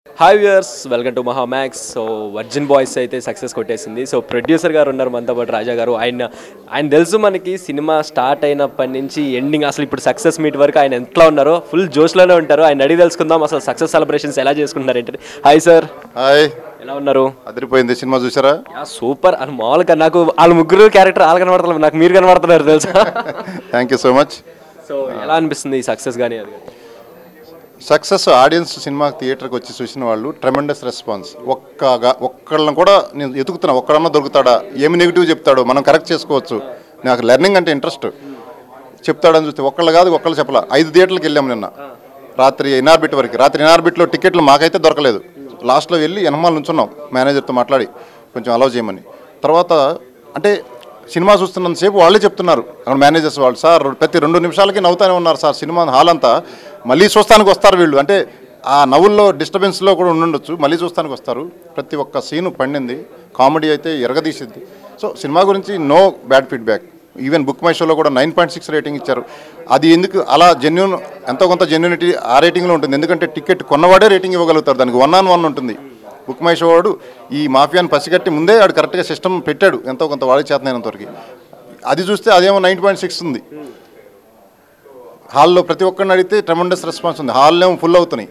Hi viewers, welcome to మహా max. So virgin boys అయితే success కొట్టేసింది. సో ప్రొడ్యూసర్ గారు ఉన్నారు మనతో పాటు, రాజా గారు. ఆయన తెలుసు మనకి సినిమా స్టార్ట్ అయినప్పటి నుంచి ఎండింగ్, అసలు ఇప్పుడు సక్సెస్ మీట్ వరకు ఆయన ఎట్లా ఉన్నారో ఫుల్ జోష్లోనే ఉంటారు. ఆయన అడిగి తెలుసుకుందాం అసలు సక్సెస్ సెలబ్రేషన్స్ ఎలా చేసుకుంటున్నారు ఏంటంటే. Hi sir. హాయ్, ఎలా ఉన్నారు? అదిరిపోయింది. సినిమా చూసారా? సూపర్. అని మామూలుగా నాకు వాళ్ళ ముగ్గురు క్యారెక్టర్ వాళ్ళు కనబడతారు, నాకు మీరు కనబడుతున్నారు తెలుసా. Thank you so much. So ఎలా అనిపిస్తుంది ఈ సక్సెస్ కానీ అది? సక్సెస్ ఆడియన్స్ సినిమాకి థియేటర్కి వచ్చి చూసిన వాళ్ళు ట్రెమెండస్ రెస్పాన్స్. ఒక్కళ్ళని కూడా నేను ఎతుకుతున్నా, ఒక్కడన్నా దొరుకుతాడా, ఏమి నెగిటివ్ చెప్తాడో మనం కరెక్ట్ చేసుకోవచ్చు. నాకు లెర్నింగ్ అంటే ఇంట్రెస్ట్. చెప్తాడని చూస్తే ఒక్కళ్ళు కాదు, ఒక్కళ్ళు చెప్పాల. 5 థియేటర్లకు వెళ్ళాము నిన్న రాత్రి ఇనార్బిట్ వరకు. రాత్రి ఇనార్బిట్లో టికెట్లు మాకైతే దొరకలేదు. లాస్ట్లో వెళ్ళి ఎనమాల నుంచున్నాం మేనేజర్తో మాట్లాడి కొంచెం అలౌ చేయమని. తర్వాత అంటే సినిమా చూస్తున్నంతసేపు వాళ్ళే చెప్తున్నారు అక్కడ మేనేజర్స్ వాళ్ళు, సార్ ప్రతి 2 నిమిషాలకి నవ్వుతానే ఉన్నారు సార్, సినిమా హాల్ అంతా మళ్ళీ చూస్తానికి వస్తారు వీళ్ళు. అంటే ఆ నవ్వుల్లో డిస్టర్బెన్స్లో కూడా ఉండుండొచ్చు, మళ్ళీ చూస్తానికి వస్తారు. ప్రతి ఒక్క సీను పండింది, కామెడీ అయితే ఎరగదీసింది. సో సినిమా గురించి no bad feedback. Even book my షోలో కూడా 9.6 రేటింగ్ ఇచ్చారు. అది ఎందుకు అలా జెన్యూన్, ఎంతో కొంత జెన్యూనిటీ ఆ రేటింగ్లో ఉంటుంది. ఎందుకంటే టికెట్ కొన్నవాడే రేటింగ్ ఇవ్వగలుగుతారు, దానికి 1-on-1 ఉంటుంది. బుక్ మై షో వాడు ఈ మాఫియాని పసిగట్టి ముందే వాడు కరెక్ట్గా సిస్టమ్ పెట్టాడు, ఎంతో కొంత వాడికి చేతనైనంతవరకు. అది చూస్తే అదేమో 9.6 ఉంది. హాల్లో ప్రతి ఒక్కరిని అడిగితే ట్రెమెండస్ రెస్పాన్స్ ఉంది. హాల్లో ఏమో ఫుల్ అవుతున్నాయి.